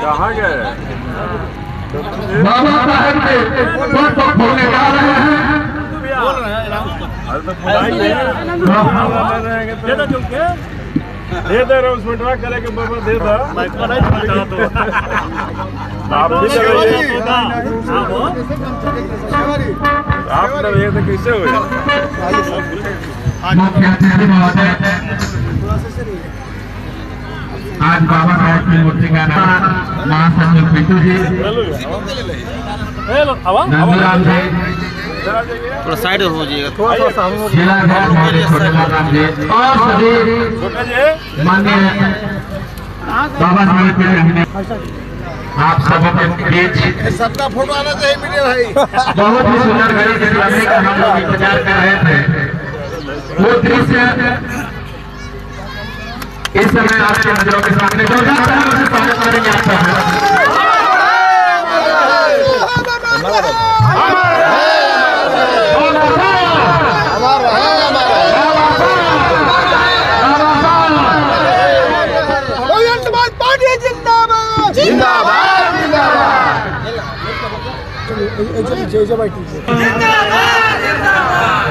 कहाँ गए? बाबा साहब के पुष्प खोलने जा रहे हैं। अरे तो बुलाएंगे, दे दे रहा हूँ उसमें ट्रक करे के बाबा दे दो। आप भी चलाइए। आप तो ये तो कैसे हुए? मुख्यमंत्री महोदय, आज बाबा साहब की मूर्ति का नाम महासचिव पीटू जी, नंदूराम जी, थोड़ा साइड हो जाइएगा, जिलाध्यक्ष महोदय छोटेलाल जी और सभी माननीय बाबा साहब के रहने आप सबों के बीच सबका फोटो आना चाहिए मीडिया भाई। बहुत ही सुंदर घड़ी के समय का हम लोग इंतजार कर रहे थे। वो दृश्य इस समय आपके नजरों के सामने जोरदार तालियों से स्वागत करेंगे आप सब।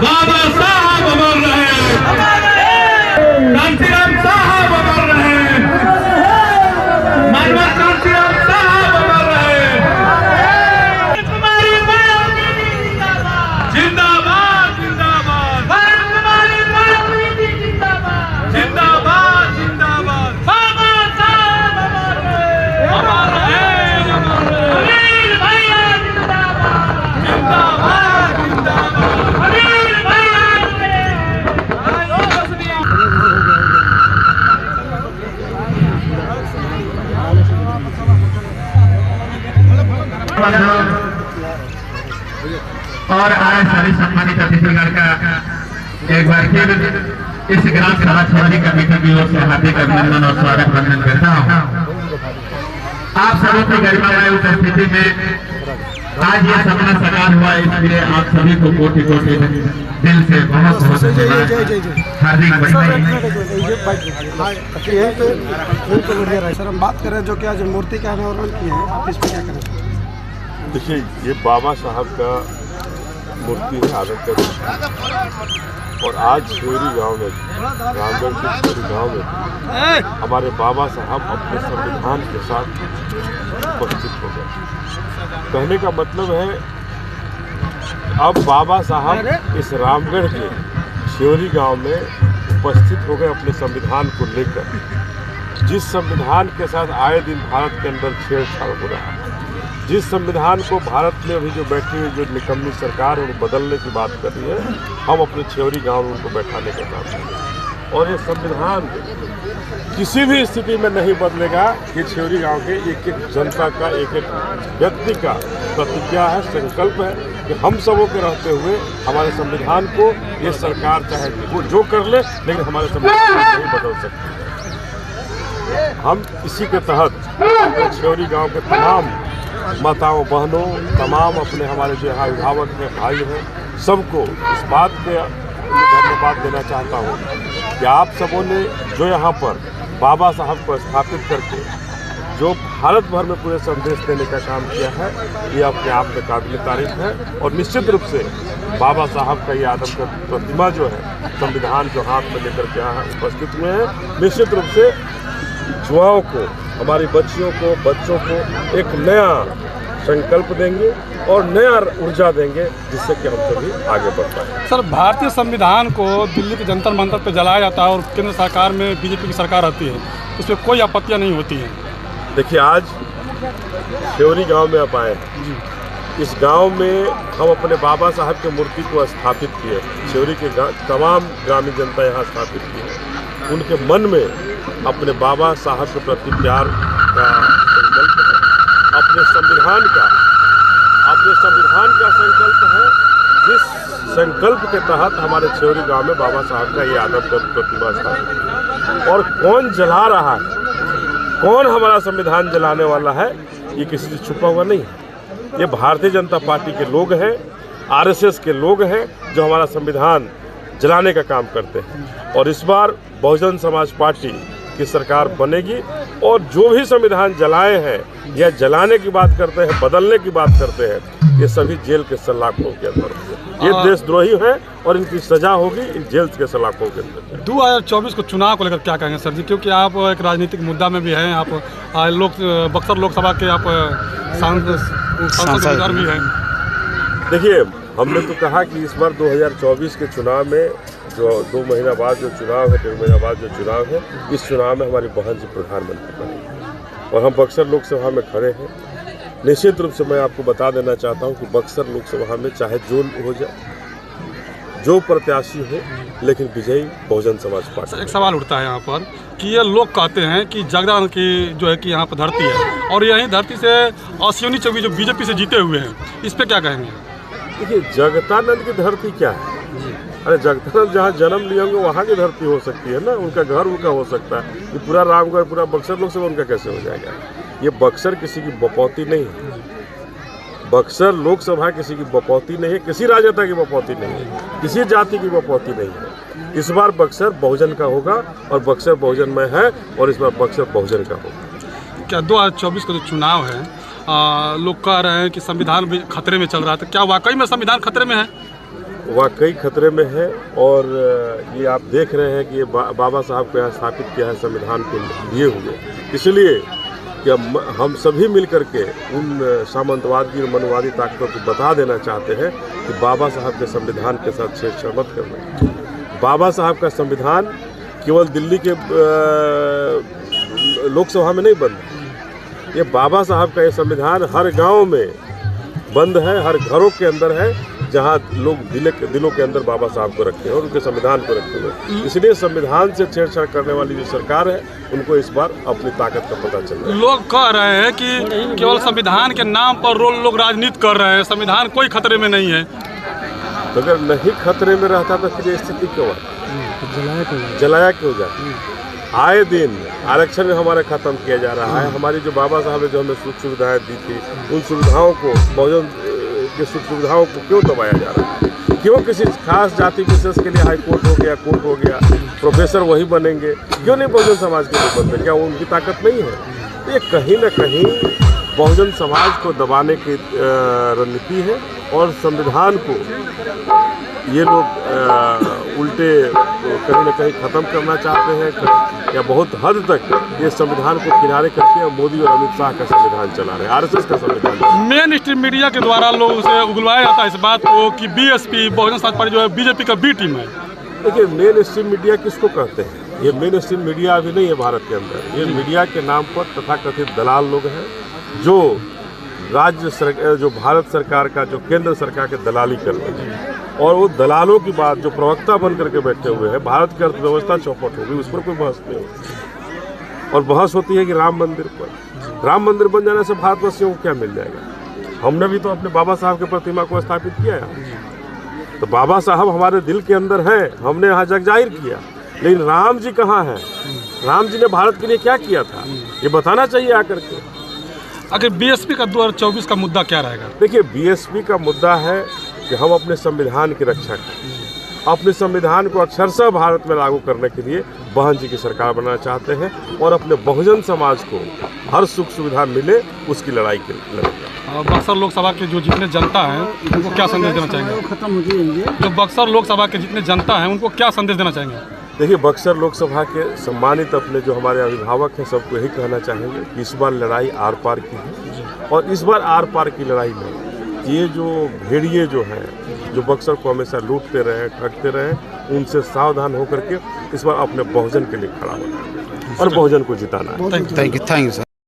बाबा साहब अमर रहे, कांतीराम साहब अमर रहे, मानव कांतीराम साहब अमर रहे। जिंदाबाद जिंदाबाद, जिंदाबाद जिंदाबाद, बाबा साहब अमर रहे, अमर रहे, अमर रहे। और आज सभी सम्मानित अतिथिगण का एक बार फिर इस ग्राम सभा छोड़ी कमेटी की ओर से हार्दिक अभिनंदन और स्वागत वंदन करता हूँ। आप सबों की गरिमामय उपस्थिति में आज ये सपना साकार हुआ, इसलिए आप सभी को कोटि कोटि दिल से बहुत बहुत धन्यवाद, हार्दिक बधाई। सर हम बात कर रहे हैं जो कि आज मूर्ति का अनावरण किया है, आप इस पर क्या करें? देखिए, ये बाबा साहब का मूर्ति है आदम का, और आज शेरी गांव में, रामगढ़ के शेरी गांव में हमारे बाबा साहब अपने संविधान के साथ उपस्थित हो गए। कहने का मतलब है अब बाबा साहब इस रामगढ़ के शेरी गांव में उपस्थित हो गए अपने संविधान को लेकर, जिस संविधान के साथ आए दिन भारत के अंदर छेड़छाड़ हो रहा है, जिस संविधान को भारत में अभी जो बैठी हुई जो निकम्मी सरकार है उनको बदलने की बात कर रही है, हम अपने छेवरी गांव में उनको बैठाने का काम करेंगे। और ये संविधान किसी भी स्थिति में नहीं बदलेगा। ये छेवरी गांव के एक एक जनता का, एक एक व्यक्ति का प्रतिज्ञा है, संकल्प है कि हम सबों के रहते हुए हमारे संविधान को ये सरकार चाहे वो जो कर ले, लेकिन हमारे संविधान को नहीं बदल सकती। हम इसी के तहत छेवरी गाँव के तमाम माताओं बहनों, तमाम अपने हमारे जो यहाँ अभिभावक हैं, भाई हैं, सबको इस बात पे धन्यवाद देना चाहता हूँ कि आप सबों ने जो यहाँ पर बाबा साहब को स्थापित करके जो भारत भर में पूरे संदेश देने का काम किया है, ये अपने आप में काबिल तारीफ है। और निश्चित रूप से बाबा साहब का ये आदम का प्रतिमा जो है, संविधान जो हाथ में लेकर के यहाँ उपस्थित हुए हैं, निश्चित रूप से युवाओं को, हमारी बच्चियों को, बच्चों को एक नया संकल्प देंगे और नया ऊर्जा देंगे, जिससे कि हम सभी आगे बढ़ पाएं। सर, भारतीय संविधान को दिल्ली के जंतर मंतर पर जलाया जाता है और केंद्र सरकार में बीजेपी की सरकार आती है, उसमें कोई आपत्तियां नहीं होती हैं। देखिए, आज शेवरी गांव में आप आए हैं, इस गांव में हम अपने बाबा साहब की मूर्ति को स्थापित किए। शेवरी के तमाम ग्रामीण जनता यहाँ स्थापित की है। उनके मन में अपने बाबा साहब के प्रति प्यार का संकल्प है, अपने संविधान का संकल्प है, जिस संकल्प के तहत हमारे छेवरी गांव में बाबा साहब का ये आदम का प्रतिमा स्थापित है। और कौन जला रहा है, कौन हमारा संविधान जलाने वाला है, ये किसी से छुपा हुआ नहीं है। ये भारतीय जनता पार्टी के लोग हैं, आरएसएस के लोग हैं, जो हमारा संविधान जलाने का काम करते हैं। और इस बार बहुजन समाज पार्टी की सरकार बनेगी और जो भी संविधान जलाए हैं या जलाने की बात करते हैं, बदलने की बात करते हैं, ये सभी जेल के सलाखों के अंदर होंगे। ये देशद्रोही हैं और इनकी सजा होगी इन जेल के सलाखों के अंदर। 2024 को चुनाव को लेकर क्या कहेंगे सर जी, क्योंकि आप एक राजनीतिक मुद्दा में भी हैं, आप बक्सर लोकसभा के आप सांसद भी हैं। देखिए, हमने तो कहा कि इस बार 2024 के चुनाव में जो 2 महीना बाद जो चुनाव है, 1.5 महीना बाद जो चुनाव है, इस चुनाव में हमारी बहन जी प्रधानमंत्री बनेंगी और हम बक्सर लोकसभा में खड़े हैं। निश्चित रूप से मैं आपको बता देना चाहता हूं कि बक्सर लोकसभा में चाहे जो हो जाए, जो प्रत्याशी हो, लेकिन विजयी बहुजन समाज पार्टी। एक सवाल उठता है यहाँ पर कि ये लोग कहते हैं कि जगदानंद की जो है कि यहाँ पर धरती है और यही धरती से अश्विनी चौबे जो बीजेपी से जीते हुए हैं, इस पर क्या कहेंगे? देखिए, जगदानंद की धरती क्या है? अरे जगदानंद जहाँ जन्म लिए होंगे वहाँ की धरती हो सकती है ना, उनका घर उनका हो सकता है। ये पूरा रामगढ़, पूरा बक्सर लोकसभा उनका कैसे हो जाएगा? ये बक्सर किसी की बपौती नहीं है। बक्सर लोकसभा किसी की बपौती नहीं है, किसी राजनेता की बपौती नहीं है, किसी जाति की बपौती नहीं है। इस बार बक्सर बहुजन का होगा और बक्सर बहुजन में है और इस बार बक्सर बहुजन का होगा। क्या 2024 का जो चुनाव है, लोग कह रहे हैं कि संविधान भी खतरे में चल रहा है, तो क्या वाकई में संविधान खतरे में है? वाकई खतरे में है और ये आप देख रहे हैं कि ये बाबा साहब को यहाँ स्थापित किया है संविधान को लिए हुए, इसलिए कि हम सभी मिलकर के उन सामंतवादी और मनवादी ताकतों को बता देना चाहते हैं कि बाबा साहब के संविधान के साथ छेड़छाड़ मत करना। बाबा साहब का संविधान केवल दिल्ली के लोकसभा में नहीं बंद है, ये बाबा साहब का ये संविधान हर गांव में बंद है, हर घरों के अंदर है, जहां लोग दिलों के अंदर बाबा साहब को रखते हैं और उनके संविधान को रखते हुए। इसलिए संविधान से छेड़छाड़ करने वाली जो सरकार है, उनको इस बार अपनी ताकत का पता चल रहा है। लोग कह रहे हैं कि केवल संविधान के नाम पर लोग राजनीति कर रहे हैं, संविधान कोई खतरे में नहीं है। तो अगर नहीं खतरे में रहता तो फिर स्थिति क्यों है? जलाया क्यों जाए? आए दिन आरक्षण हमारा खत्म किया जा रहा है। हमारी जो बाबा साहब ने जो हमें सुख सुविधाएं दी थी, उन सुविधाओं को, बहुजन की सुख सुविधाओं को क्यों दबाया जा रहा है? क्यों किसी खास जाति विशेष के लिए हाई कोर्ट हो गया, कोर्ट हो गया, प्रोफेसर वही बनेंगे? क्यों नहीं बहुजन समाज के लोग बनते? क्या उनकी ताकत नहीं है? तो ये कहीं ना कहीं बहुजन समाज को दबाने की रणनीति है और संविधान को ये लोग उल्टे कहीं ना कहीं ख़त्म करना चाहते हैं या बहुत हद तक ये संविधान को किनारे करके मोदी और अमित शाह का संविधान चला रहे हैं, आरएसएस का संविधान। मेन स्ट्रीम मीडिया के द्वारा लोगों से उगलवाया जाता है इस बात को कि बीएसपी बहुजन समाज पार्टी जो है बीजेपी का बी टीम है। देखिए, मेन स्ट्रीम मीडिया किसको कहते हैं? ये मेन स्ट्रीम मीडिया अभी नहीं है भारत के अंदर। ये मीडिया के नाम पर तथाकथित दलाल लोग हैं जो राज्य सरकार, जो भारत सरकार का, जो केंद्र सरकार के दलाली कर रहे हैं और वो दलालों की बात जो प्रवक्ता बन करके बैठे हुए हैं, भारत की अर्थव्यवस्था चौपट होगी, उस पर कोई बहस नहीं होती। और बहस होती है कि राम मंदिर पर। राम मंदिर बन जाने से भारतवासियों को क्या मिल जाएगा? हमने भी तो अपने बाबा साहब की प्रतिमा को स्थापित किया है, तो बाबा साहब हमारे दिल के अंदर हैं, हमने यहाँ जग जाहिर किया। लेकिन राम जी कहाँ हैं? राम जी ने भारत के लिए क्या किया था, ये बताना चाहिए आकर के। आखिर बीएसपी का 2024 का मुद्दा क्या रहेगा? देखिए, बीएसपी का मुद्दा है कि हम अपने संविधान की रक्षा करें, अपने संविधान को अक्षरशः भारत में लागू करने के लिए बहन जी की सरकार बनाना चाहते हैं और अपने बहुजन समाज को हर सुख सुविधा मिले उसकी लड़ाई के लड़ेंगे। बक्सर लोकसभा के जो जितने जनता हैं उनको क्या संदेश देना चाहेंगे? जो बक्सर लोकसभा के जितने जनता हैं उनको क्या संदेश देना चाहेंगे? देखिए, बक्सर लोकसभा के सम्मानित अपने जो हमारे अभिभावक हैं सबको यही कहना चाहेंगे कि इस बार लड़ाई आर पार की है और इस बार आर पार की लड़ाई में ये जो भेड़िए जो हैं, जो बक्सर को हमेशा लूटते रहे, ठगते रहे, उनसे सावधान होकर के इस बार अपने बहुजन के लिए खड़ा होना है और बहुजन को जिताना है। Thank you sir.